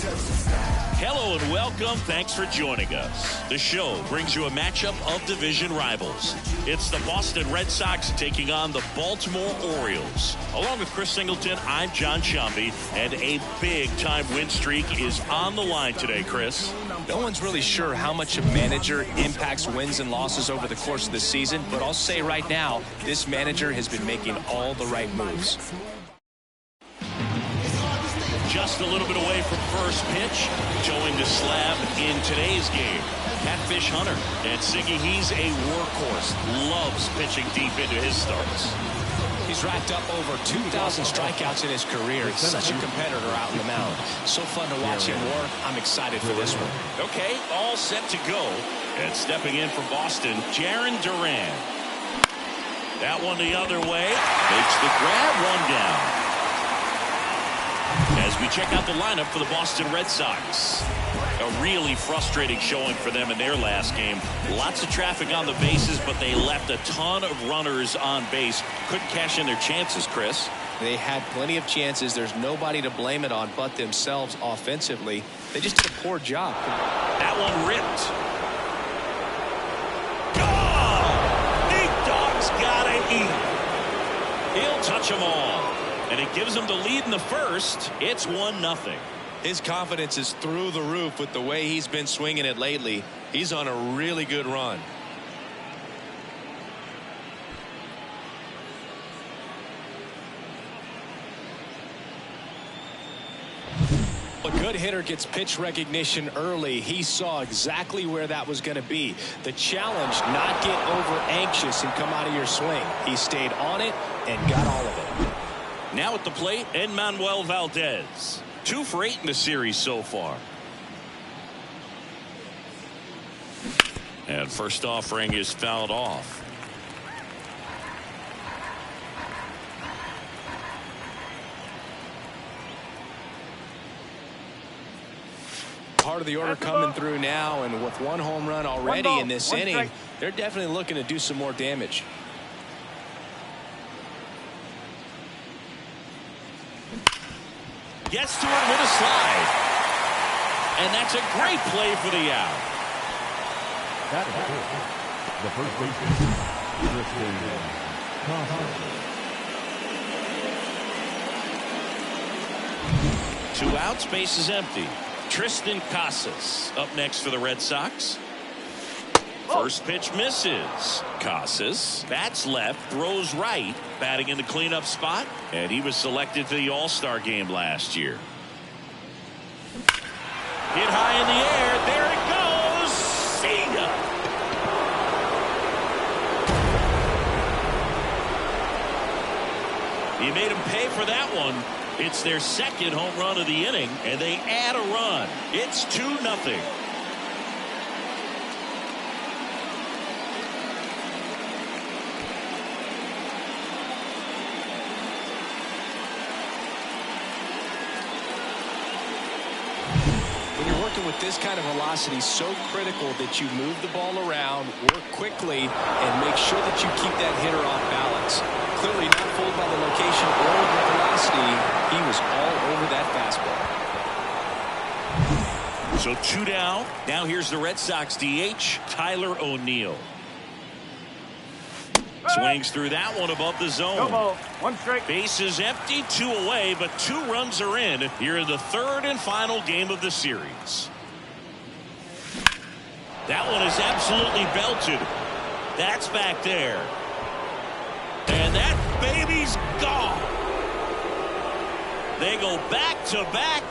Hello and welcome. Thanks for joining us. The show brings you a matchup of division rivals. It's the Boston Red Sox taking on the Baltimore Orioles. Along with Chris Singleton, I'm John Shambi, and a big-time win streak is on the line today, Chris. No one's really sure how much a manager impacts wins and losses over the course of the season, but I'll say right now, this manager has been making all the right moves. Just a little bit away from first pitch, towing the slab in today's game. Catfish Hunter. And Siggy, he's a workhorse. Loves pitching deep into his starts. He's racked up over 2,000 strikeouts in his career. He's such a competitor out in the mound. So fun to watch him work. I'm excited for this one. Okay, all set to go. And stepping in for Boston, Jarren Duran. That one the other way. Makes the grab, one down. As we check out the lineup for the Boston Red Sox. A really frustrating showing for them in their last game. Lots of traffic on the bases, but they left a ton of runners on base. Couldn't cash in their chances, Chris. They had plenty of chances. There's nobody to blame it on but themselves offensively. They just did a poor job. That one ripped. Oh! Big Dog's gotta eat. He'll touch them all. And it gives them the lead in the first. It's 1-0. His confidence is through the roof with the way he's been swinging it lately. He's on a really good run. A good hitter gets pitch recognition early. He saw exactly where that was going to be. The challenge, not get over anxious and come out of your swing. He stayed on it and got all of it. Now at the plate, Enmanuel Valdez. 2 for 8 in the series so far. And first offering is fouled off. Part of the order coming through now, and with 1 home run already in this inning, they're definitely looking to do some more damage. Gets to it with a slide. And that's a great play for the out. That is the first baseman, Tristan. 2 outs, base is empty. Tristan Casas up next for the Red Sox. First pitch misses. Casas bats left, throws right, batting in the cleanup spot, and he was selected to the All-Star game last year. Hit high in the air. There it goes. See ya. He made him pay for that one. It's their second home run of the inning, and they add a run. It's 2-0. With this kind of velocity, so critical that you move the ball around, work quickly, and make sure that you keep that hitter off balance. Clearly not fooled by the location or the velocity. He was all over that fastball. So 2 down. Now here's the Red Sox DH, Tyler O'Neill. Swings through that one above the zone. 1 strike. Base is empty, 2 away, but 2 runs are in here in the 3rd and final game of the series. That one is absolutely belted. That's back there. And that baby's gone. They go back to back.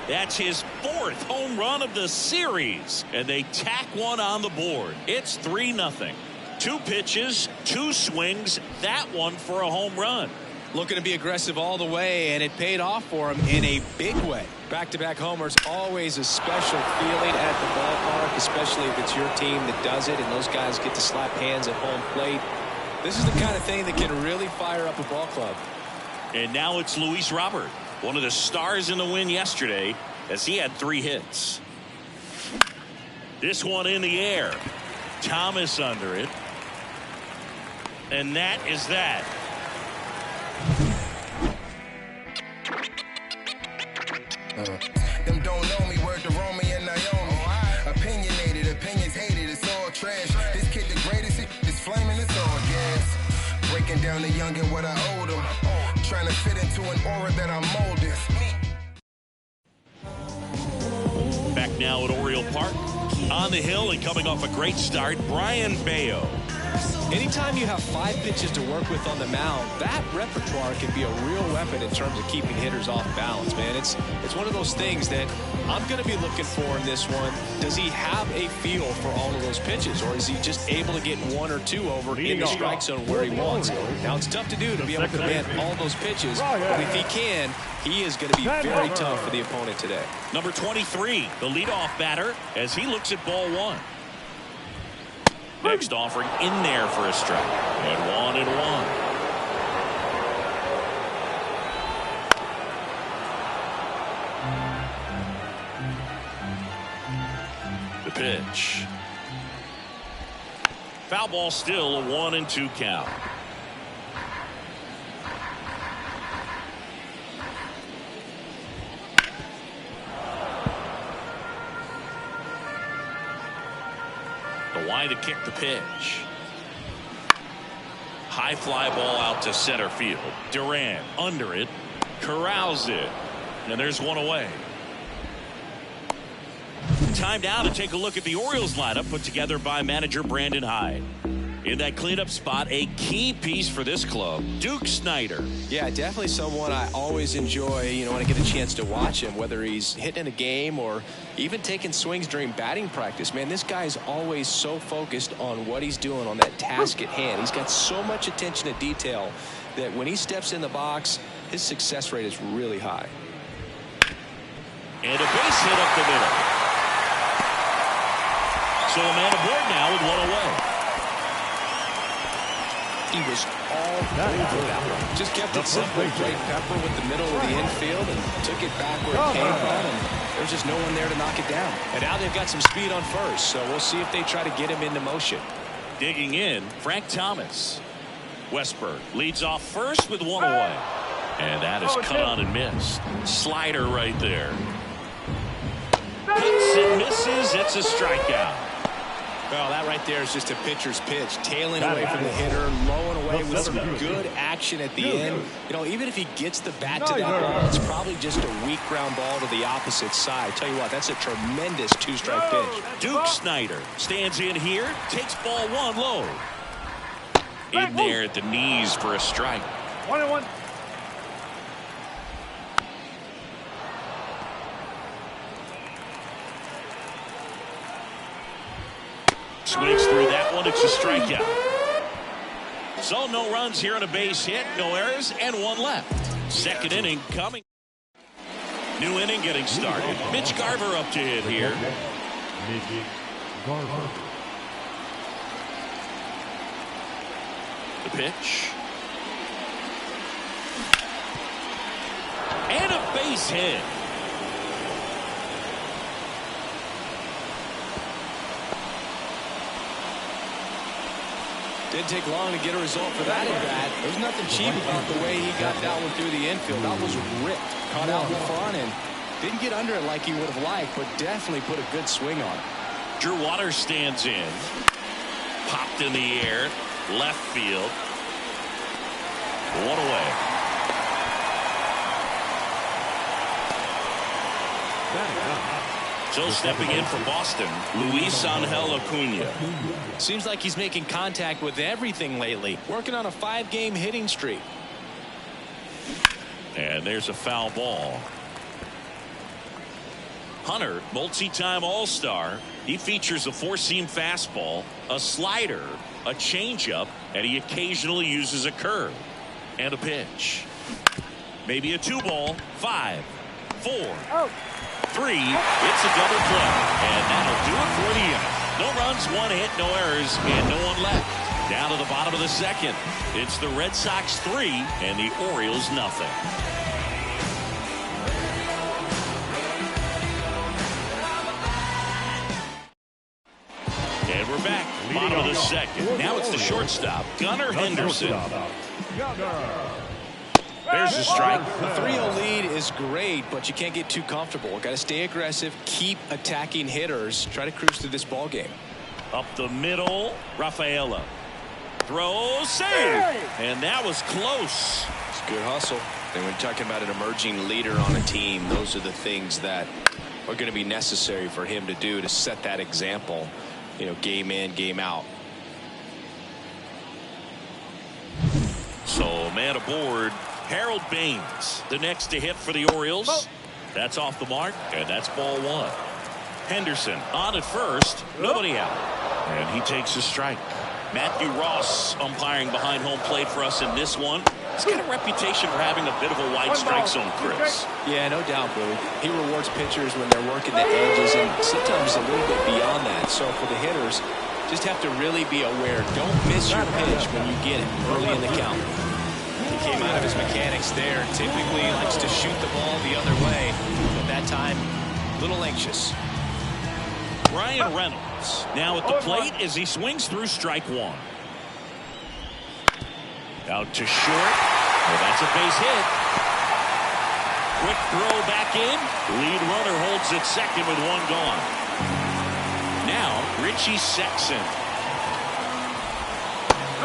That's his 4th home run of the series. And they tack one on the board. It's 3-0. 2 pitches, 2 swings, that one for a home run. Looking to be aggressive all the way, and it paid off for him in a big way. Back-to-back homers, always a special feeling at the ballpark, especially if it's your team that does it and those guys get to slap hands at home plate. This is the kind of thing that can really fire up a ball club. And now it's Luis Robert, one of the stars in the win yesterday, as he had 3 hits. This one in the air. Thomas under it. And that is that. Them don't know down the youngin' what I owed him. Trying to fit into an aura that I'm molding. Back now at Oriole Park. On the hill and coming off a great start, Brian Bayo. Anytime you have 5 pitches to work with on the mound, that repertoire can be a real weapon in terms of keeping hitters off balance, man. It's one of those things that I'm going to be looking for in this one. Does he have a feel for all of those pitches, or is he just able to get 1 or 2 over in the strike zone where he wants? Now, it's tough to do to be able to command all those pitches, but if he can, he is going to be very tough for the opponent today. Number 23, the leadoff batter, as he looks at ball 1. Next offering in there for a strike. And 1-1. The pitch. Foul ball, still a 1-2 count. To kick the pitch. High fly ball out to center field. Duran under it, corrals it, and there's 1 away. Time now to take a look at the Orioles lineup put together by manager Brandon Hyde. In that cleanup spot, a key piece for this club, Duke Snider. Yeah, definitely someone I always enjoy, when I get a chance to watch him, whether he's hitting a game or even taking swings during batting practice. Man, this guy is always so focused on what he's doing on that task at hand. He's got so much attention to detail that when he steps in the box, his success rate is really high. And a base hit up the middle. So a man aboard now with 1 away. He was all over that one. Just kept it simple. Played pepper with the middle of the infield and took it back where it came from, and there's just no one there to knock it down. And now they've got some speed on first, so we'll see if they try to get him into motion. Digging in, Frank Thomas. Westberg leads off first with 1 away. And that is cut on and missed. Slider right there. Hits and misses. It's a strikeout. Well, that right there is just a pitcher's pitch. Tailing away from the hitter, low and away with some good action at the end. Even if he gets the bat to that ball, it's probably just a weak ground ball to the opposite side. Tell you what, that's a tremendous 2-strike pitch. Duke Snider stands in here, takes ball 1 low. In there at the knees for a strike. 1-1. Swings through that one. It's a strikeout. So no runs here on a base hit, no errors, and 1 left. Second inning coming. New inning getting started. Mitch Garver up to hit here. The pitch. And a base hit. Didn't take long to get a result for that at bat. There's nothing cheap about the way he got that one through the infield. That was ripped. Caught out in front and didn't get under it like he would have liked, but definitely put a good swing on it. Drew Waters stands in. Popped in the air. Left field. 1 away. So stepping in for Boston, Luis Angel Acuna. Seems like he's making contact with everything lately. Working on a 5-game hitting streak. And there's a foul ball. Hunter, multi-time All-Star. He features a 4-seam fastball, a slider, a changeup, and he occasionally uses a curve. And a pitch. Maybe a 2-ball. 5, 4, 3. It's a double play. And that'll do it for the inning. No runs, 1 hit, no errors, and no one left. Down to the bottom of the second. It's the Red Sox 3 and the Orioles nothing. And we're back. Bottom of the second. Now it's the shortstop, Gunnar Henderson. There's the strike. The 3-0 lead is great, but you can't get too comfortable. Got to stay aggressive, keep attacking hitters, try to cruise through this ball game. Up the middle, Rafaela. Throw, save. And that was close. It's good hustle. And when talking about an emerging leader on a team, those are the things that are going to be necessary for him to do to set that example, you know, game in, game out. So man aboard, Harold Baines, the next to hit for the Orioles. That's off the mark, and that's ball one. Henderson on at first, nobody out. And he takes a strike. Matthew Ross umpiring behind home plate for us in this one. He's got a reputation for having a bit of a wide strike zone, Chris. Yeah, no doubt, Boo. He rewards pitchers when they're working the edges and sometimes a little bit beyond that. So for the hitters, just have to really be aware. Don't miss your pitch when you get it early in the count. He came out of his mechanics there. Typically likes to shoot the ball the other way. But that time, a little anxious. Ryan Reynolds now at the plate as he swings through strike one. Out to short. Well, that's a base hit. Quick throw back in. Lead runner holds at second with one gone. Now Richie Sexson.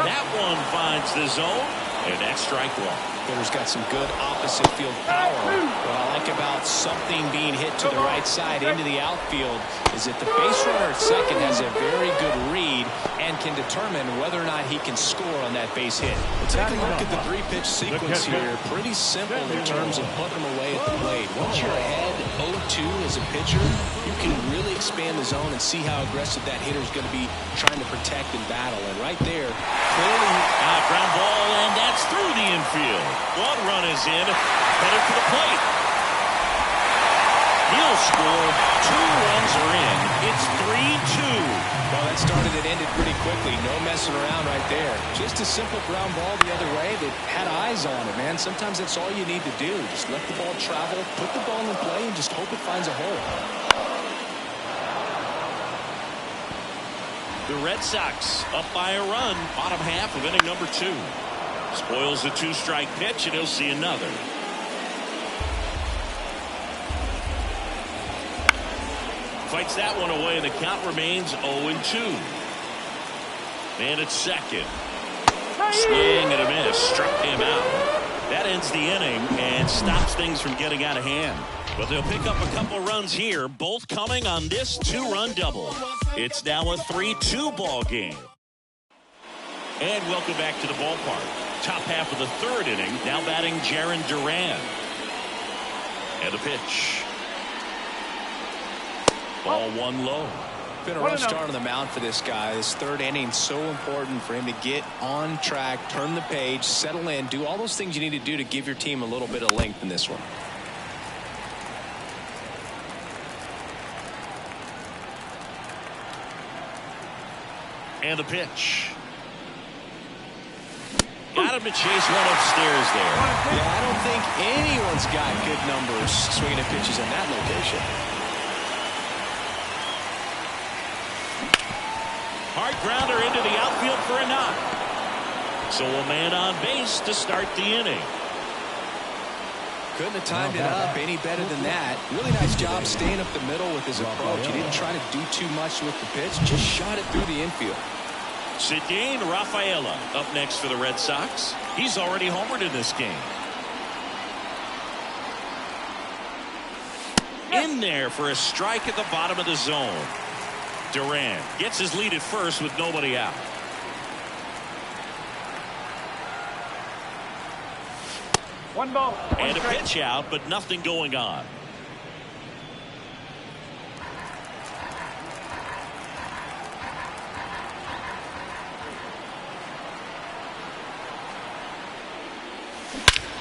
That one finds the zone, and that's strike one. Hitter's got some good opposite field power. What I like about something being hit to the right side into the outfield is that the base runner at second has a very good read and can determine whether or not he can score on that base hit. We'll take a look at the three-pitch sequence here. Pretty simple in terms of putting them away at the plate. Once you're ahead 0-2 as a pitcher, you can really expand the zone and see how aggressive that hitter is going to be trying to protect and battle. And right there, clearly ground ball, and that's through the infield. One run is in, headed for the plate. He'll score. 2 runs are in. It's 3-2. Well, that started and ended pretty quickly. No messing around right there. Just a simple ground ball the other way that had eyes on it, man. Sometimes that's all you need to do. Just let the ball travel, put the ball in play, and just hope it finds a hole. The Red Sox up by a run, bottom half of inning number 2. Spoils the 2-strike pitch, and he'll see another. Fights that one away, and the count remains 0-2. Man at second. Swing and a miss. Struck him out. That ends the inning and stops things from getting out of hand. But they'll pick up a couple runs here, both coming on this 2-run double. It's now a 3-2 ball game. And welcome back to the ballpark. Top half of the 3rd inning, now batting Jarren Duran. And the pitch. Ball 1 low. Been a rough start on the mound for this guy. This 3rd inning, so important for him to get on track, turn the page, settle in, do all those things you need to do to give your team a little bit of length in this one. And the pitch. Got him to chase one upstairs there. Yeah, I don't think anyone's got good numbers swinging at pitches in that location. Hard grounder into the outfield for a knock. So a man on base to start the inning. Couldn't have timed it up any better than that. Really nice job staying up the middle with his approach. He didn't try to do too much with the pitch, just shot it through the infield. Cedane Rafaela up next for the Red Sox. He's already homered in this game. In there for a strike at the bottom of the zone. Duran gets his lead at first with nobody out. One ball. And a pitch out, but nothing going on.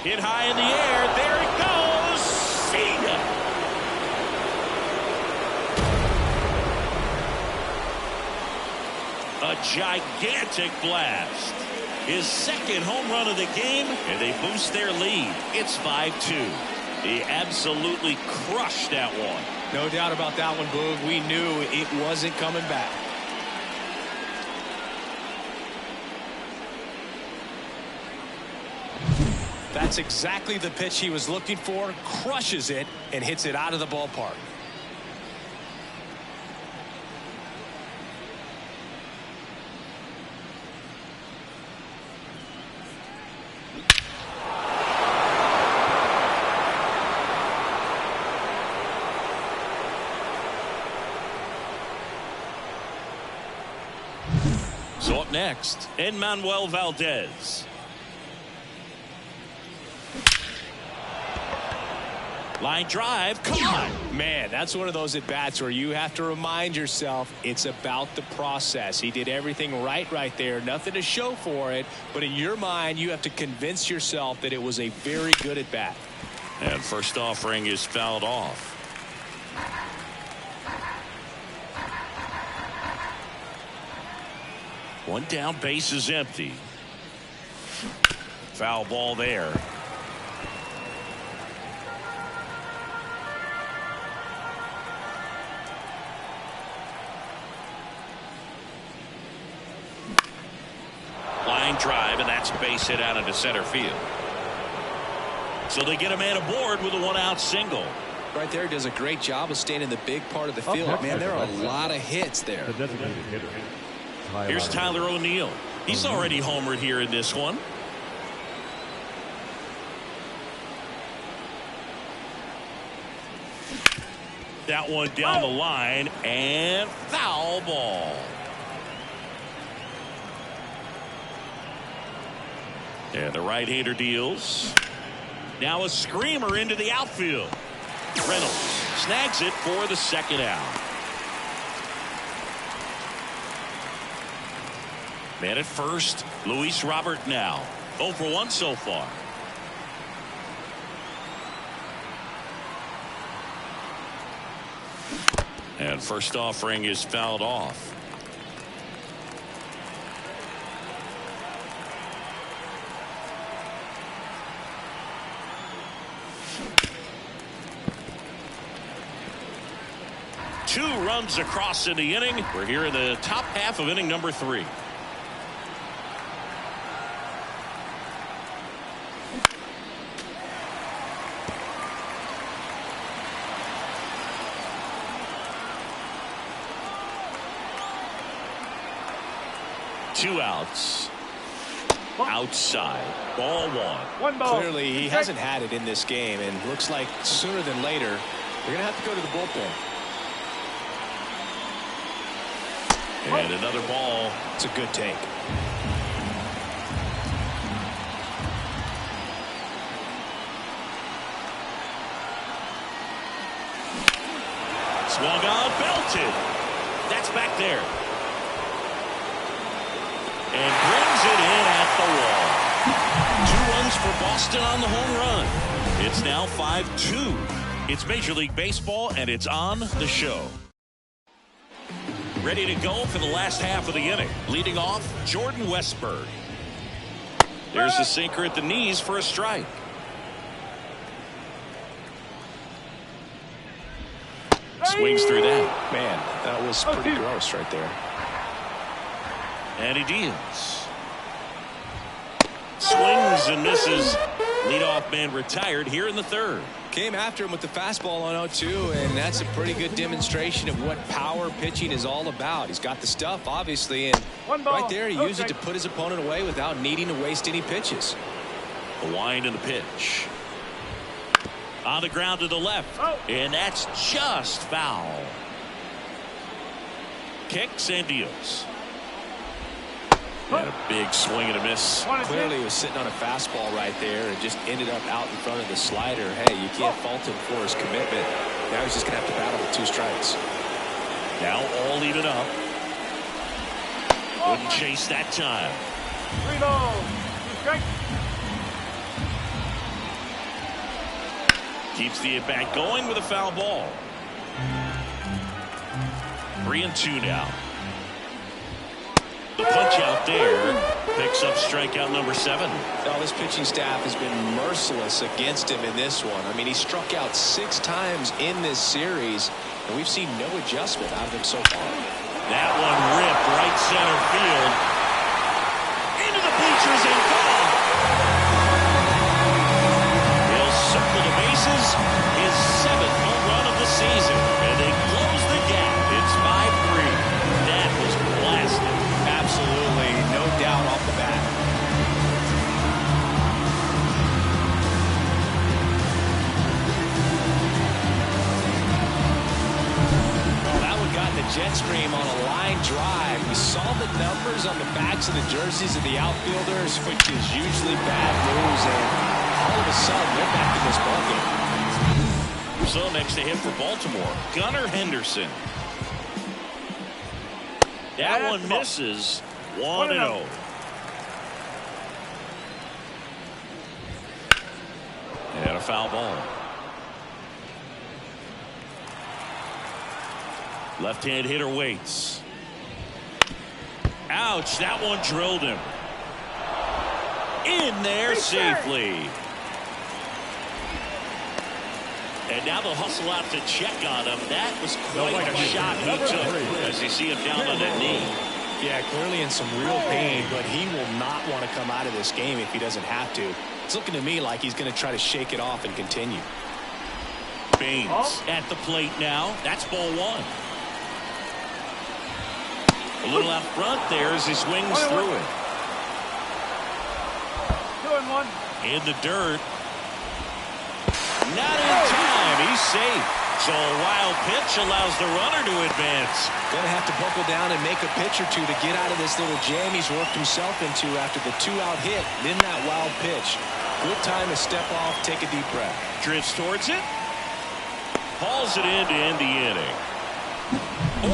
Hit high in the air. There it goes. See ya. A gigantic blast. His 2nd home run of the game, and they boost their lead. It's 5-2. He absolutely crushed that one. No doubt about that one, Boog. We knew it wasn't coming back. That's exactly the pitch he was looking for. Crushes it and hits it out of the ballpark. So up next, Manuel Valdez. Line drive, caught. Man, that's one of those at-bats where you have to remind yourself it's about the process. He did everything right there. Nothing to show for it. But in your mind, you have to convince yourself that it was a very good at-bat. And first offering is fouled off. One down, base is empty. Foul ball there. Line drive, and that's a base hit out into center field. So they get a man aboard with a one-out single. Right there, does a great job of staying in the big part of the field. Man, there are a lot of hits there. The designated hitter. Here's Tyler O'Neill. He's already homered here in this one. That one down the line, and foul ball. And the right-hander deals. Now a screamer into the outfield. Reynolds snags it for the second out. Man at first, Luis Robert now. 0 for 1 so far. And first offering is fouled off. Two runs across in the inning. We're here in the top half of inning number 3. Two outs. Outside. Ball 1. 1 ball. Clearly, he hasn't had it in this game, and looks like sooner than later, they're going to have to go to the bullpen. And another ball. It's a good take. Swung on, belted. That's back there. And brings it in at the wall. 2 runs for Boston on the home run. It's now 5-2. It's Major League Baseball, and it's on the show. Ready to go for the last half of the inning. Leading off, Jordan Westburg. There's the sinker at the knees for a strike. Swings through that. Man, that was pretty gross right there. And he deals. Swings and misses. Leadoff man retired here in the 3rd. Came after him with the fastball on 0-2, and that's a pretty good demonstration of what power pitching is all about. He's got the stuff, obviously, and right there he used it to put his opponent away without needing to waste any pitches. The wind and the pitch. On the ground to the left, and that's just foul. Kicks and deals. And a big swing and a miss. Clearly he was sitting on a fastball right there and just ended up out in front of the slider. Hey, you can't fault him for his commitment. Now he's just going to have to battle with 2 strikes. Now all even up. Wouldn't chase that time. 3 balls. 2 strikes. Keeps the at-bat going with a foul ball. 3-2 now. The punch out there picks up strikeout number 7. Now this pitching staff has been merciless against him in this one. I mean, he struck out 6 times in this series, and we've seen no adjustment out of him so far. That one ripped right center field. Into the bleachers and gone. He'll circle the bases. His 7th home run of the season. And they close the gap. It's 5-3. That was blasted. Absolutely, no doubt off the bat. Well, that one got in the jet stream on a line drive. We saw the numbers on the backs of the jerseys of the outfielders, which is usually bad news, and all of a sudden they're back in this ballgame. So next to hit for Baltimore, Gunnar Henderson. That one misses. 1-0. And a foul ball. Left-hand hitter waits. Ouch, that one drilled him. In there safely. And now they'll hustle out to check on him. That was quite a shot he took as you see him down on that knee. Yeah, clearly in some real pain, but he will not want to come out of this game if he doesn't have to. It's looking to me like he's going to try to shake it off and continue. Baines at the plate now. That's ball one. A little out front there as he swings through it. 2-1. In the dirt. Not in time. He's safe. So a wild pitch allows the runner to advance. Going to have to buckle down and make a pitch or two to get out of this little jam he's worked himself into after the 2-out hit. Then that wild pitch. Good time to step off, take a deep breath. Drifts towards it. Hauls it in to end the inning.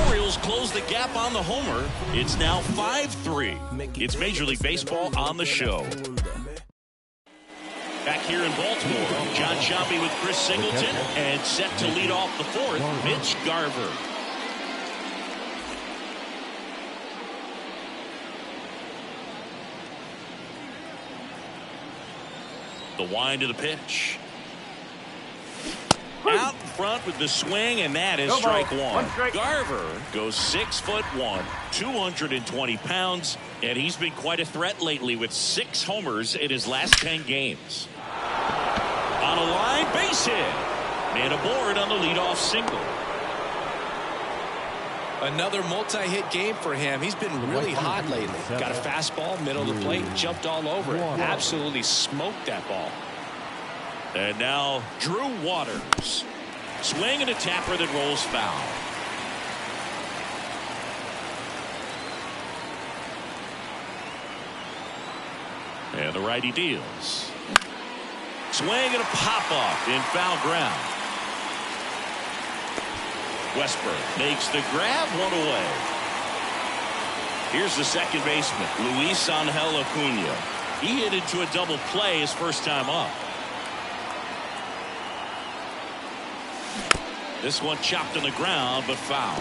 Orioles close the gap on the homer. It's now 5-3. It's Major League Baseball on the show. Back here in Baltimore, John Sciambi with Chris Singleton, and set to lead off the fourth, Mitch Garver. The wind of the pitch. Out in front with the swing, and that is strike one. Garver goes 6'1", 220 pounds, and he's been quite a threat lately with 6 homers in his last 10 games. On a line, base hit, and aboard on the leadoff single. Another multi-hit game for him. He's been really hot lately. Got a fastball, middle of the plate, jumped all over it. Absolutely smoked that ball. And now Drew Waters. Swing and a tapper that rolls foul. And the righty deals. Swing and a pop-off in foul ground. Westburg makes the grab, one away. Here's the second baseman, Luis Angel Acuna. He hit into a double play his first time up. This one chopped on the ground, but foul.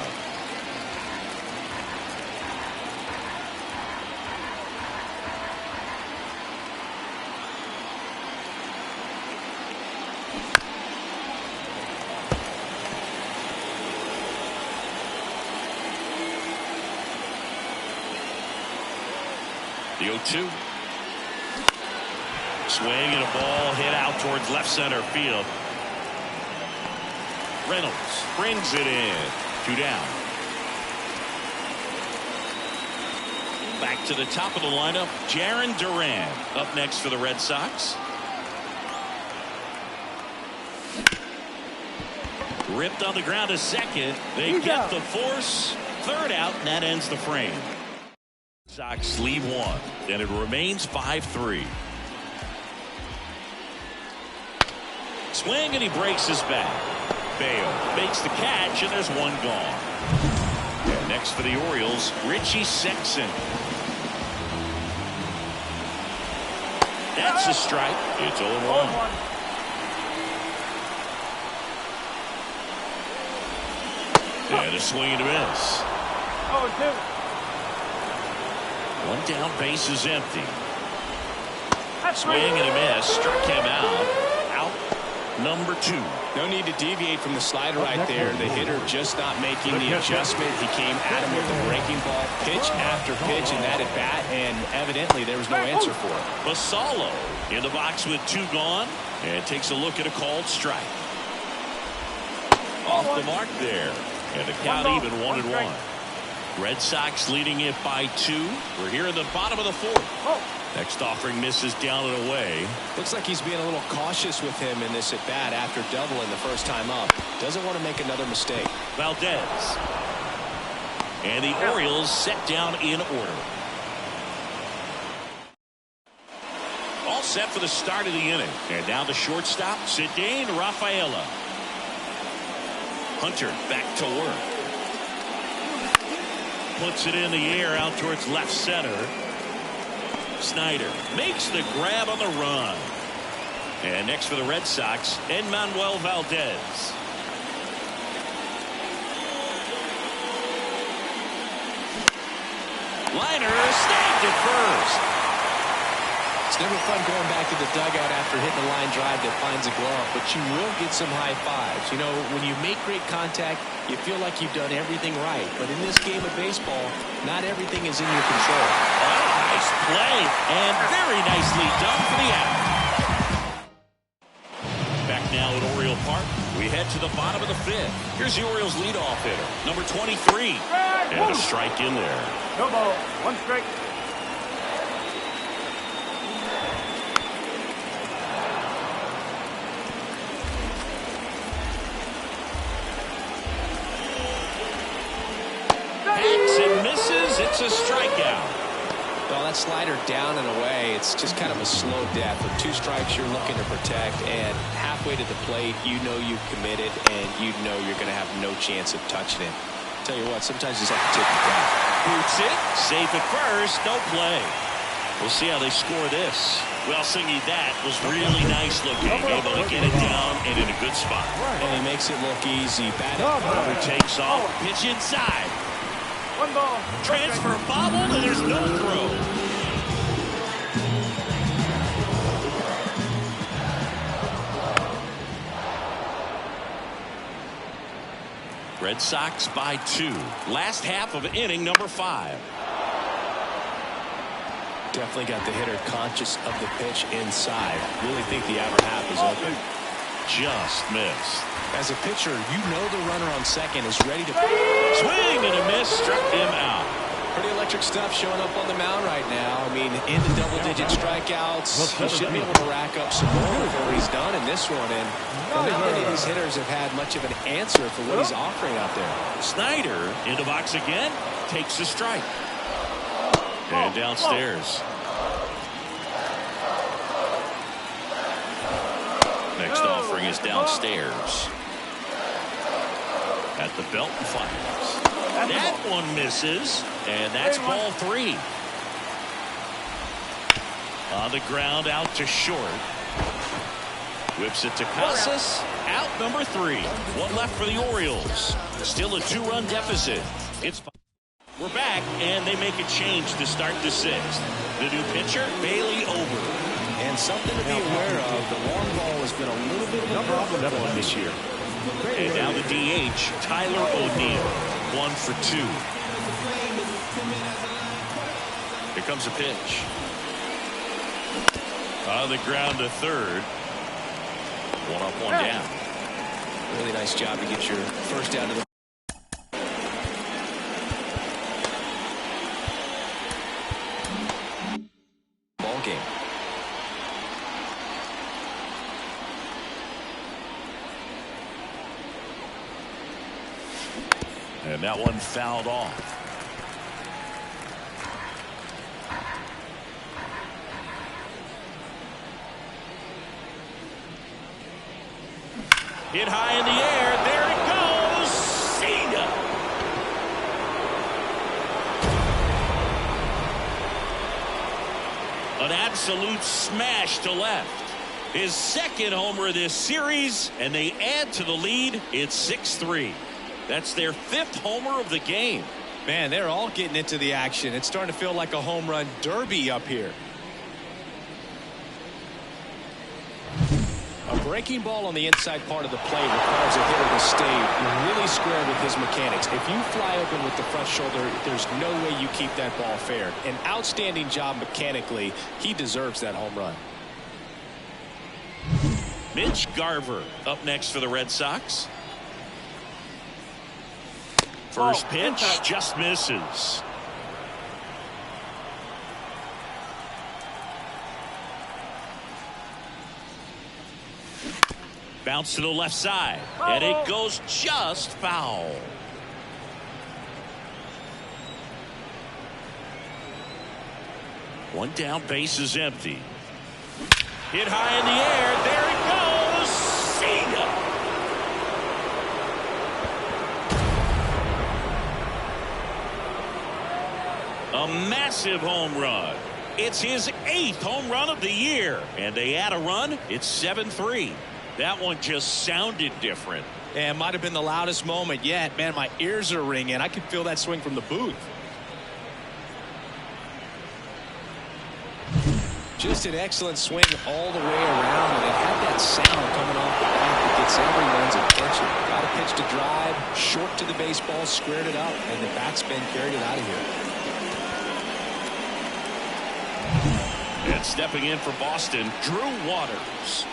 The 0-2. Swing and a ball hit out towards left center field. Reynolds brings it in. 2 down. Back to the top of the lineup, Jarren Duran up next for the Red Sox. Ripped on the ground to second. They get the force. 3rd out, and that ends the frame. Sox lead 1, and it remains 5-3. Swing, and he breaks his back. Bayo makes the catch, and there's one gone. And next for the Orioles, Richie Sexson. That's a strike. It's 0-1. And a swing and a miss. 0-2. 1 down, base is empty. Swing and a miss. Struck him out. Out number 2. No need to deviate from the slider right there. The hitter just not making the adjustment. He came at him with the breaking ball, pitch after pitch, and that at bat, and evidently there was no answer for it. Basallo in the box with 2 gone, and takes a look at a called strike. Off the mark there, and the count even 1-1. Red Sox leading it by 2. We're here in the bottom of the 4th. Next offering misses down and away. Looks like he's being a little cautious with him in this at bat after doubling the first time up. Doesn't want to make another mistake. Valdez And the Orioles set down in order. All set for the start of the inning. And now the shortstop, Cedane Rafaela. Hunter back to work. Puts it in the air out towards left center. Snyder makes the grab on the run. And next for the Red Sox, Enmanuel Valdez. Liner snagged at first. It's never fun going back to the dugout after hitting a line drive that finds a glove, but you will get some high fives. You know, when you make great contact, you feel like you've done everything right. But in this game of baseball, not everything is in your control. Oh, nice play, and very nicely done for the out. Back now at Oriole Park, we head to the bottom of the fifth. Here's the Orioles leadoff hitter, number 23. And a strike in there. No ball. One strike. And misses. It's a strikeout. Well, that slider down and away, it's just kind of a slow death. With 2 strikes, you're looking to protect, and halfway to the plate, you know you've committed, and you know you're going to have no chance of touching it. Tell you what, sometimes you just have to take the count. Boots it. Safe at first. No play. We'll see how they score this. Well, Singy, that was really nice looking. Able to get it down and in a good spot. And he makes it look easy. Bat it. Over takes off. Pitch inside. One ball. Transfer bobbled, and there's no throw. Red Sox by 2. Last half of inning number 5. Definitely got the hitter conscious of the pitch inside. Really think the outer half is open. Just missed. As a pitcher, you know the runner on second is ready to swing and a miss, struck him out. Pretty electric stuff showing up on the mound right now. I mean, into double-digit strikeouts. He should be able to rack up some more before he's done in this one. And not many of these hitters have had much of an answer for what he's offering out there. Snyder into box again, takes a strike. And downstairs. Next offering is downstairs. At the belt and fires. That one misses, and that's ball 3. On the ground, out to short. Whips it to Casas. Out number 3. One left for the Orioles. Still a 2-run deficit. We're back, and they make a change to start the 6th. The new pitcher, Bailey Over. And something to be aware of, the long ball has been a little bit of a problem for him this year. And now the DH, Tyler O'Neill. 1 for 2. Here comes a pitch. On the ground to third. 1 up, 1 down. Really nice job to get your first down to the ball game. And that one fouled off. Hit high in the air. There it goes. See ya. An absolute smash to left. His second homer this series, and they add to the lead. It's 6-3. That's their 5th homer of the game. Man, they're all getting into the action. It's starting to feel like a home run derby up here. A breaking ball on the inside part of the plate requires a hitter to stay really square with his mechanics. If you fly open with the front shoulder, there's no way you keep that ball fair. An outstanding job mechanically. He deserves that home run. Mitch Garver up next for the Red Sox. First pitch just misses. Bounce to the left side, and it goes just foul. One down, base is empty. Hit high in the air. There it goes. See ya. A massive home run. It's his 8th home run of the year. And they add a run. It's 7-3. That one just sounded different. And might have been the loudest moment yet. Man, my ears are ringing. I can feel that swing from the booth. Just an excellent swing all the way around, and it had that sound coming off the bat that gets everyone's attention. Got a pitch to drive, short to the baseball, squared it up, and the backspin carried it out of here. And stepping in for Boston, Drew Waters.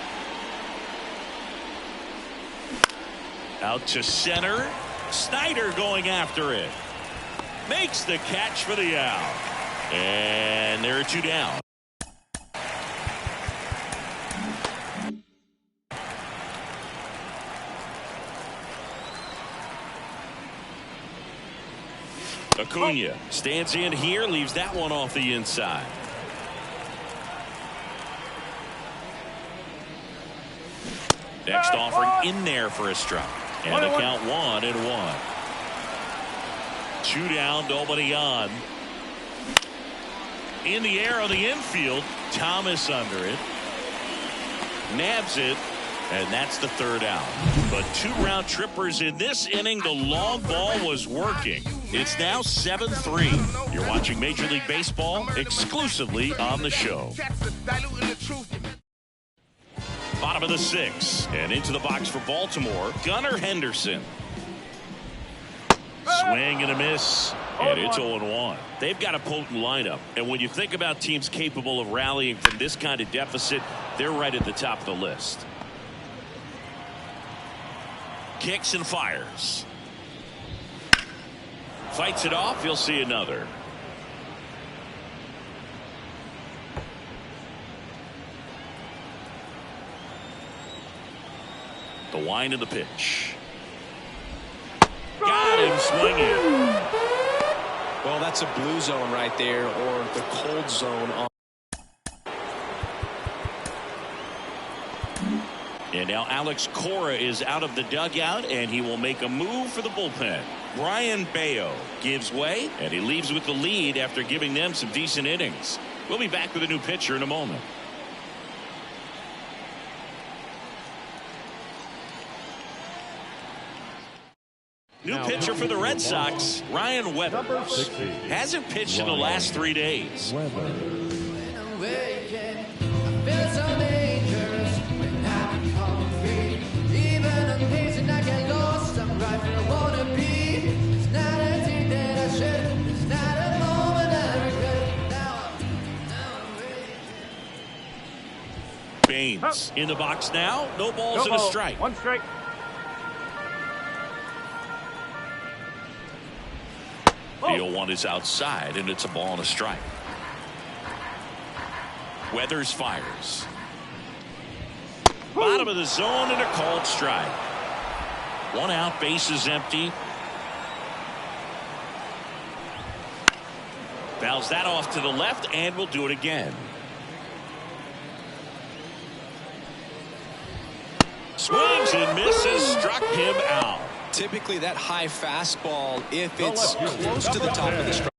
Out to center. Snyder going after it. Makes the catch for the out. And there are 2 down. Acuna stands in here, leaves that one off the inside. Next offering in there for a strike. And the count 1-1. 2 down, nobody on. In the air on the infield. Thomas under it. Nabs it. And that's the 3rd out. But 2 round trippers in this inning. The long ball was working. It's now 7-3. You're watching Major League Baseball exclusively on the show. Bottom of the 6th. And into the box for Baltimore, Gunnar Henderson. Swing and a miss. And it's 0-1. They've got a potent lineup. And when you think about teams capable of rallying from this kind of deficit, they're right at the top of the list. Kicks and fires. Fights it off. He'll see another. The wind of the pitch. Got him swinging. Well, that's a blue zone right there, or the cold zone on. And now Alex Cora is out of the dugout, and he will make a move for the bullpen. Brian Bayo gives way, and he leaves with the lead after giving them some decent innings. We'll be back with a new pitcher in a moment. New pitcher for the Red Sox, Ryan Weathers. Hasn't pitched in the last 3 days. Baines in the box now. No balls and a strike. 1 strike. The 0-1 is outside, and it's a ball and a strike. Weathers fires. Bottom of the zone and a called strike. 1 out, base is empty. Fouls that off to the left, and will do it again. Swings and misses, struck him out. Typically that high fastball, if it's close to the top of the strike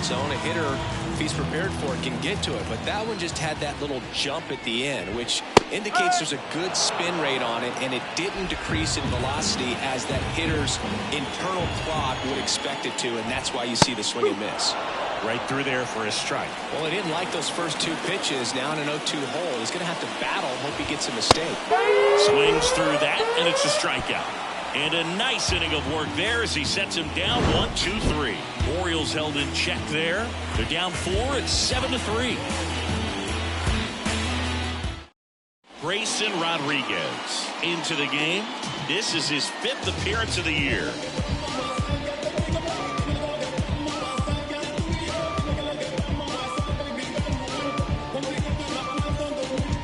zone, a hitter, if he's prepared for it, can get to it. But that one just had that little jump at the end, which indicates there's a good spin rate on it, and it didn't decrease in velocity as that hitter's internal clock would expect it to, and that's why you see the swing and miss. Right through there for a strike. Well, he didn't like those first 2 pitches. Now in an 0-2 hole, he's going to have to battle, hope he gets a mistake. Swings through that, and it's a strikeout. And a nice inning of work there as he sets him down 1-2-3. Orioles held in check there. They're down 4. It's 7-3. Grayson Rodriguez into the game. This is his 5th appearance of the year.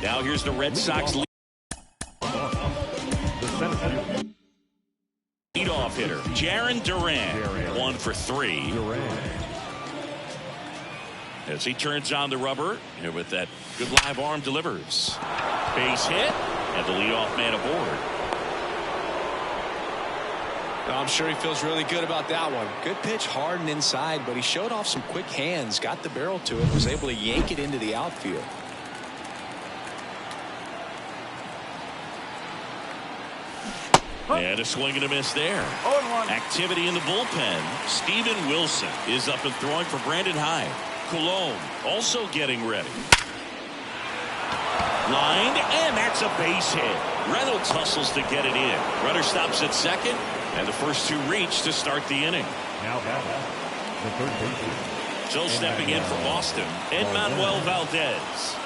Now here's the Red Sox lead. Jarren Duran. 1 for 3. As he turns on the rubber, and with that good live arm delivers. Base hit, and the leadoff man aboard. I'm sure he feels really good about that one. Good pitch, hard and inside, but he showed off some quick hands, got the barrel to it, was able to yank it into the outfield. And a swing and a miss there. 0-1. Activity in the bullpen. Steven Wilson is up and throwing for Brandon Hyde. Cologne also getting ready. Lined, and that's a base hit. Reynolds hustles to get it in. Runner stops at second, and the first two reach to start the inning. Now the third baseman. So stepping in for Boston, Edmanuel Valdez.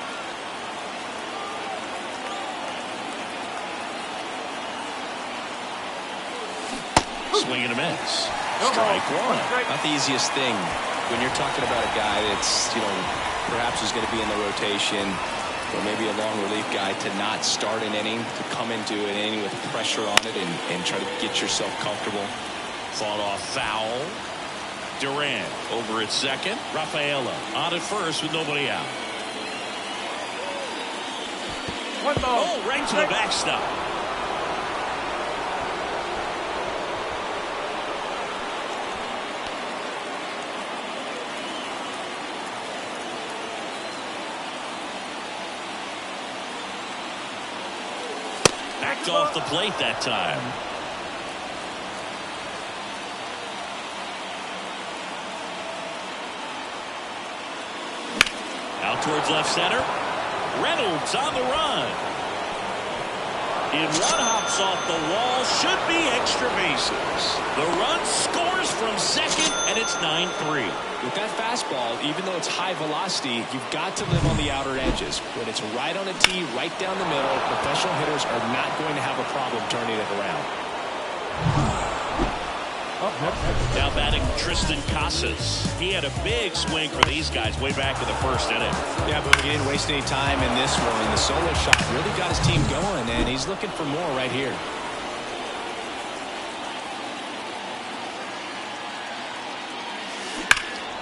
Swing and a miss. Strike one. Not the easiest thing when you're talking about a guy that's, perhaps is going to be in the rotation, or maybe a long relief guy, to not start an inning, to come into an inning with pressure on it and try to get yourself comfortable. Fought off foul. Durant over at second. Rafaela on at first with nobody out. 1 ball. Oh, right to the backstop. Backed off the plate that time. Out towards left center. Reynolds on the run. In one hops off the wall, should be extra bases. The run scores from second, and it's 9-3. With that fastball, even though it's high velocity, you've got to live on the outer edges. When it's right on a tee, right down the middle, professional hitters are not going to have a problem turning it around. Now batting Tristan Casas. He had a big swing for these guys way back in the first inning. Yeah, but he didn't waste any time in this one. The solo shot really got his team going, and he's looking for more right here.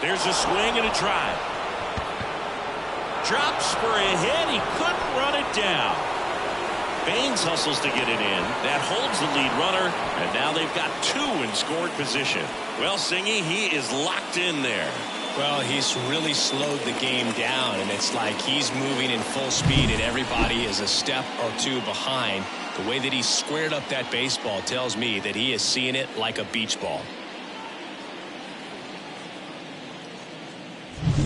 There's a swing and a drive. Drops for a hit. He couldn't run it down. Baines hustles to get it in. That holds the lead runner, and now they've got two in scoring position. Well, Singy, he is locked in there. Well, he's really slowed the game down, and it's like he's moving in full speed, and everybody is a step or two behind. The way that he squared up that baseball tells me that he is seeing it like a beach ball.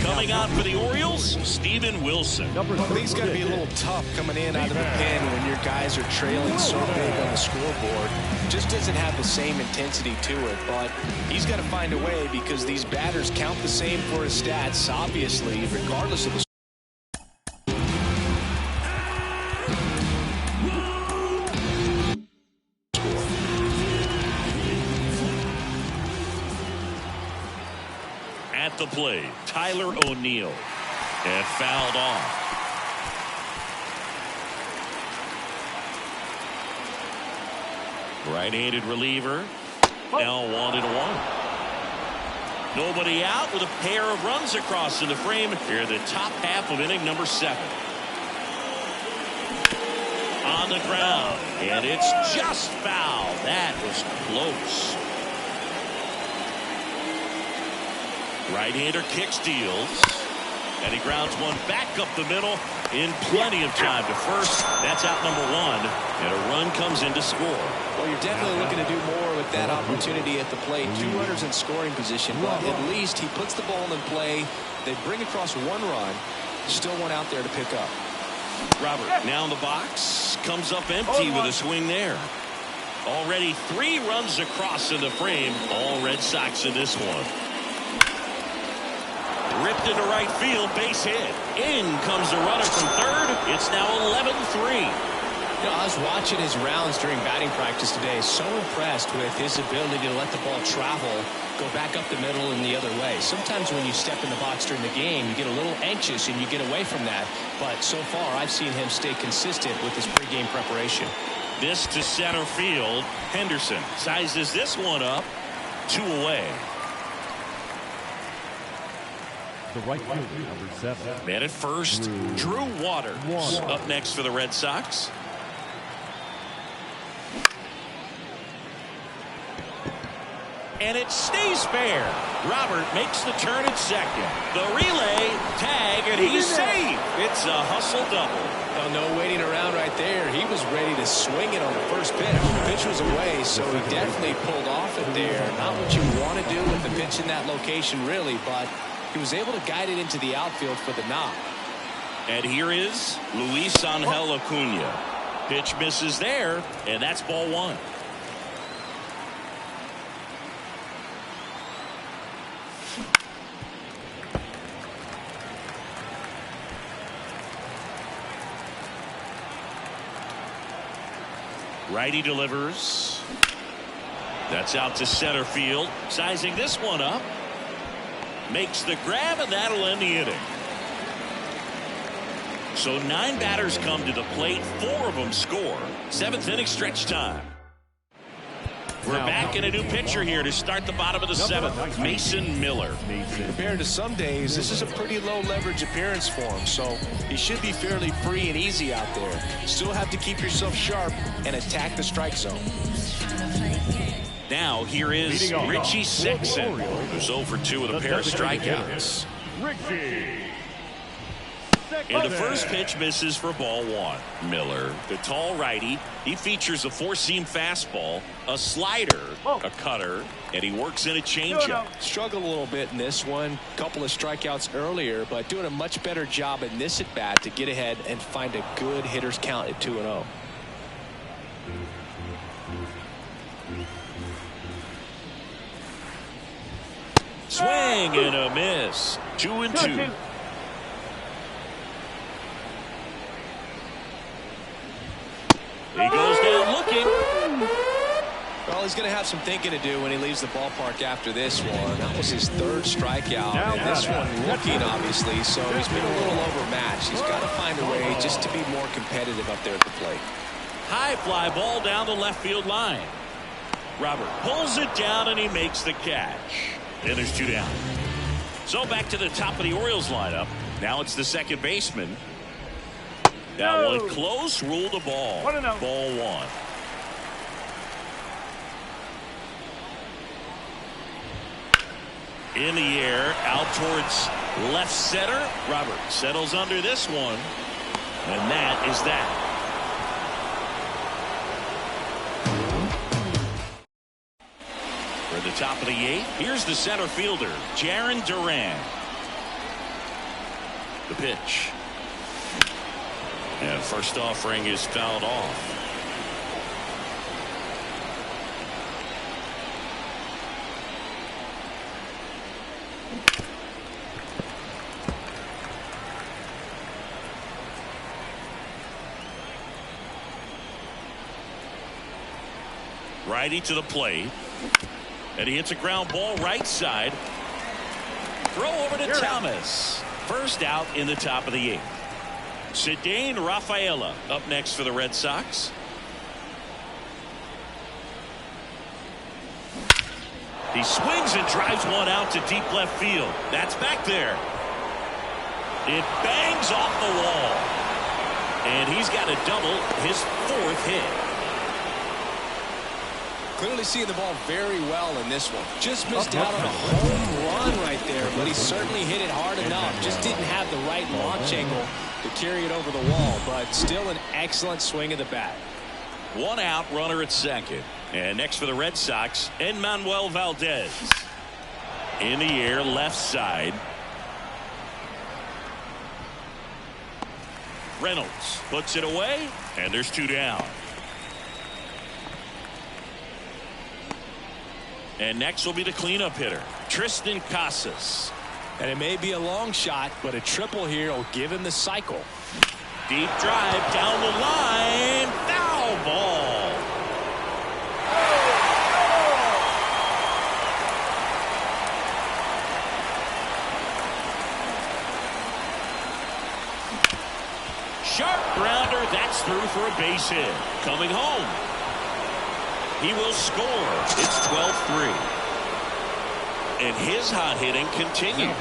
Coming out for the Orioles, Steven Wilson. I think it's got to be a little tough coming in out of the pen when your guys are trailing so big on the scoreboard. Just doesn't have the same intensity to it, but he's got to find a way because these batters count the same for his stats, obviously, regardless of the the play, Tyler O'Neill, and fouled off. Right-handed reliever, now 1-1. Nobody out with a pair of runs across in the frame here in the top half of inning number 7. On the ground, and it's just foul. That was close. Right-hander kick steals, and he grounds one back up the middle in plenty of time to first. That's out number 1, and a run comes in to score. Well, you're definitely looking to do more with that opportunity at the plate. 2 runners in scoring position, but at least he puts the ball in play. They bring across 1 run, still one out there to pick up. Robert now in the box, comes up empty with a swing there. Already 3 runs across in the frame, all Red Sox in this one. Ripped into right field, base hit. In comes the runner from third. It's now 11-3. I was watching his rounds during batting practice today. So impressed with his ability to let the ball travel, go back up the middle and the other way. Sometimes when you step in the box during the game, you get a little anxious and you get away from that. But so far, I've seen him stay consistent with his pregame preparation. This to center field. Henderson sizes this one up. 2 away. The right fielder, number 7. Man at first, Drew Waters. Up next for the Red Sox. And it stays fair. Robert makes the turn at second. The relay, tag, and he's safe. It's a hustle double. Well, no waiting around right there. He was ready to swing it on the first pitch. The pitch was away, so he definitely pulled off it there. Not what you want to do with the pitch in that location, really, but he was able to guide it into the outfield for the knock. And here is Luis Angel Acuna. Pitch misses there, and that's ball 1. Righty delivers. That's out to center field. Sizing this one up. Makes the grab, and that'll end the inning. So 9 batters come to the plate. 4 of them score. 7th inning stretch time. We're back in a new pitcher here to start the bottom of the 7th. Mason Miller. Compared to some days, this is a pretty low leverage appearance for him, so he should be fairly free and easy out there. Still have to keep yourself sharp and attack the strike zone. Now here is Richie Sexton, who's 0 for 2 with a pair of strikeouts. And the first pitch misses for ball 1. Miller, the tall righty, he features a 4-seam fastball, a slider, a cutter, and he works in a changeup. Struggled a little bit in this one. Couple of strikeouts earlier, but doing a much better job in this at bat to get ahead and find a good hitter's count at 2-0. Swing and a miss. 2-2. He goes down looking. Well, he's going to have some thinking to do when he leaves the ballpark after this one. That was his 3rd strikeout. And this one looking, obviously, so he's been a little overmatched. He's got to find a way just to be more competitive up there at the plate. High fly ball down the left field line. Robert pulls it down, and he makes the catch. And there's 2 down. So back to the top of the Orioles lineup. Now it's the second baseman. That one close, ruled a ball. Ball 1. In the air, out towards left center. Robert settles under this one. And that is that. For the top of the 8th, here's the center fielder, Jarren Duran. The pitch. And first offering is fouled off. Righty to the plate. And he hits a ground ball right side. Throw over to Thomas. First out in the top of the 8th. Cedane Rafaela up next for the Red Sox. He swings and drives one out to deep left field. That's back there. It bangs off the wall. And he's got a double, his 4th hit. Clearly seeing the ball very well in this one. Just missed out on a home run right there, but he certainly hit it hard enough. Just didn't have the right launch angle to carry it over the wall, but still an excellent swing of the bat. 1 out, runner at second. And next for the Red Sox, Enmanuel Valdez. In the air, left side. Reynolds puts it away, and there's 2 down. And next will be the cleanup hitter, Tristan Casas. And it may be a long shot, but a triple here will give him the cycle. Deep drive down the line. Foul ball. Sharp grounder That's through for a base hit. Coming home. He will score. It's 12-3. And his hot hitting continues.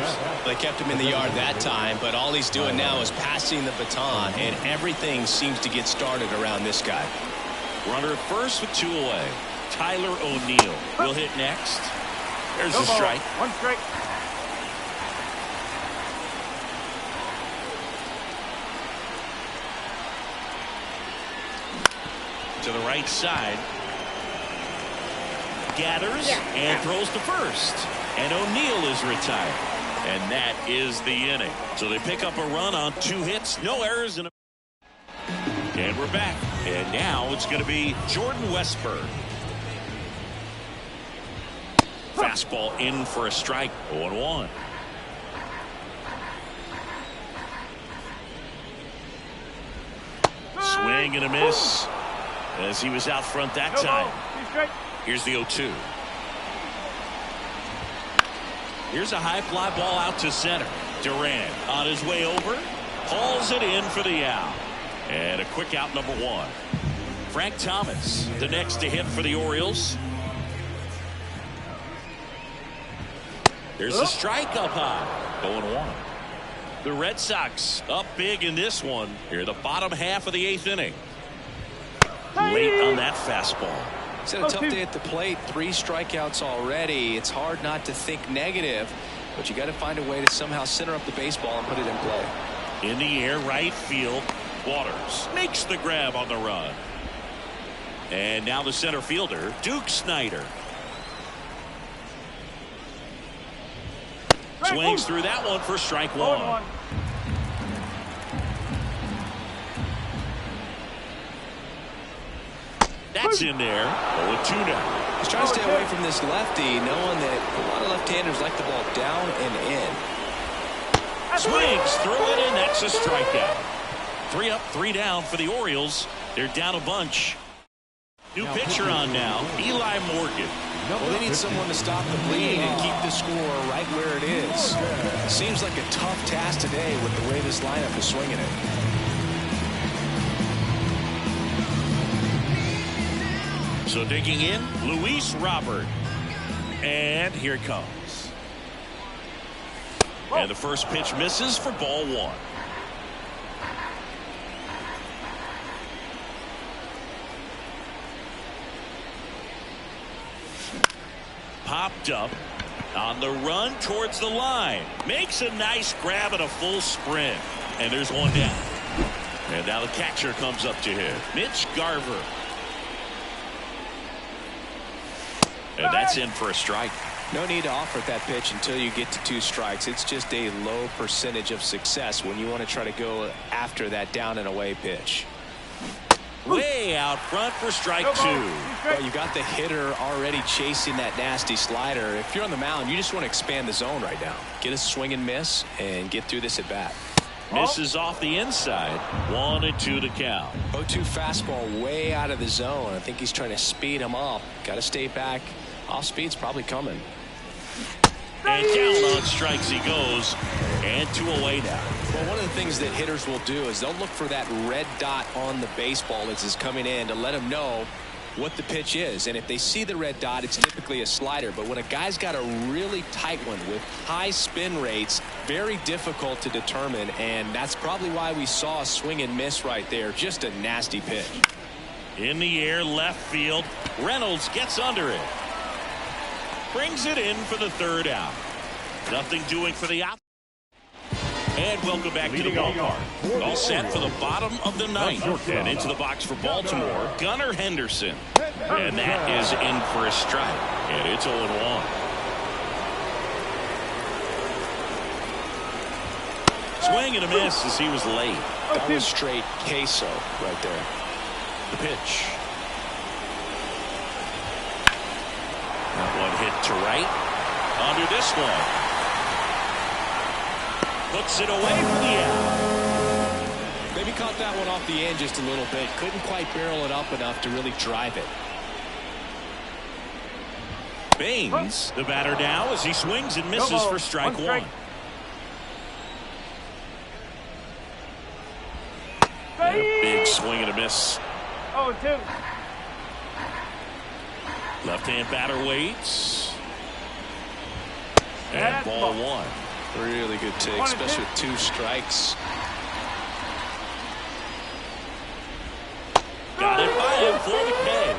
They kept him in the yard that time, but all he's doing now is passing the baton, and everything seems to get started around this guy. Runner at first with 2 away. Tyler O'Neill will hit next. There's a strike. 1 strike. To the right side. Gathers and throws to first. And O'Neill is retired. And that is the inning. So they pick up a run on 2 hits, no errors. And we're back. And now it's going to be Jordan Westburg. Fastball in for a strike. 0-1. Swing and a miss as he was out front that time. Here's the 0-2. Here's a high fly ball out to center. Duran on his way over. Hauls it in for the out. And a quick out, number 1. Frank Thomas, the next to hit for the Orioles. There's a strike up high. 0-1. The Red Sox up big in this one. Here, the bottom half of the 8th inning. Late on that fastball. It's had a tough day at the plate. 3 strikeouts already. It's hard not to think negative, but you got to find a way to somehow center up the baseball and put it in play. In the air, right field. Waters makes the grab on the run. And now the center fielder, Duke Snyder. Swings through that one for strike 1. That's in there. 0-2 now. He's trying to stay away from this lefty, knowing that a lot of left-handers like the ball down and in. Swings through it, and that's a strikeout. 3 up, 3 down for the Orioles. They're down a bunch. New pitcher on now, Eli Morgan. Well, they need someone to stop the bleeding and keep the score right where it is. Seems like a tough task today with the way this lineup is swinging it. So digging in, Luis Robert. And here it comes. And the first pitch misses for ball 1. Popped up on the run towards the line. Makes a nice grab and a full sprint. And there's 1 down. And now the catcher comes up to him. Mitch Garver. And that's in for a strike. No need to offer that pitch until you get to 2 strikes. It's just a low percentage of success when you want to try to go after that down and away pitch. Way out front for strike 2. Well, you got the hitter already chasing that nasty slider. If you're on the mound, you just want to expand the zone right now. Get a swing and miss and get through this at bat. Misses off the inside. 1-2 to count. 0-2 fastball way out of the zone. I think he's trying to speed him up. Got to stay back. Off speed's probably coming. And down on strikes he goes. And 2 away now. Well, one of the things that hitters will do is they'll look for that red dot on the baseball as it's coming in to let them know what the pitch is. And if they see the red dot, it's typically a slider. But when a guy's got a really tight one with high spin rates, very difficult to determine. And that's probably why we saw a swing and miss right there. Just a nasty pitch. In the air, left field. Reynolds gets under it. Brings it in for the 3rd out. Nothing doing for the out. And welcome back to the ballpark. All set for the bottom of the 9th. And into the box for Baltimore, Gunnar Henderson. And that is in for a strike. And it's 0-1. Swing and a miss as he was late. That was straight queso right there. The pitch. That one hit to right. Under this one. Puts it away for the out. Maybe caught that one off the end just a little bit. Couldn't quite barrel it up enough to really drive it. Baines, the batter now, as he swings and misses for strike 1. And a big Swing and a miss. 0-2. Left-hand batter waits. And That's ball ball. 1. Really good take, 1-2. especially with 2 strikes. Got it by him for the K.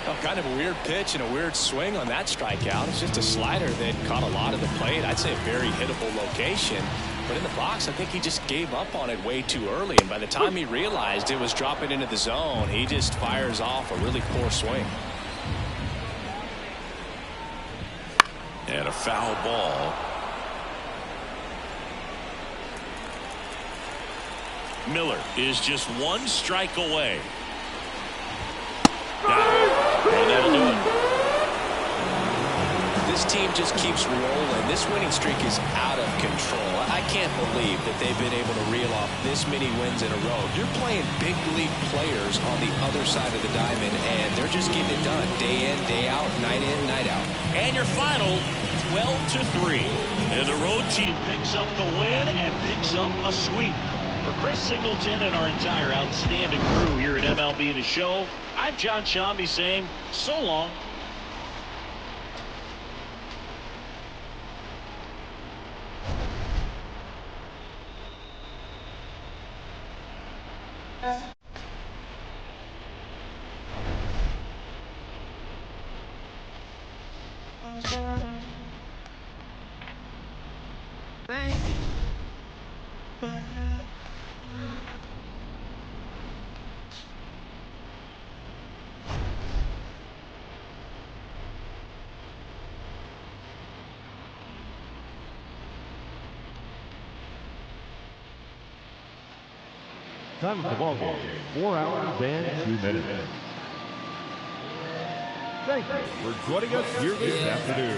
Oh, kind of a weird pitch and a weird swing on that strikeout. It's just a slider that caught a lot of the plate. I'd say a very hittable location. But in the box, I think he just gave up on it way too early. And by the time he realized it was dropping into the zone, he just fires off a really poor swing. And a foul ball. Miller is just 1 strike away. Got it. And that'll do it. This team just keeps rolling. This winning streak is out of control. I can't believe that they've been able to reel off this many wins in a row. You're playing big league players on the other side of the diamond, and they're just getting it done day in, day out, night in, night out. And your final, 12-3. And the road team picks up the win and picks up a sweep. For Chris Singleton and our entire outstanding crew here at MLB The Show, I'm John Shambi saying so long. Time of the ball game, 4 hours and 2 minutes. Thank you for joining us here this afternoon.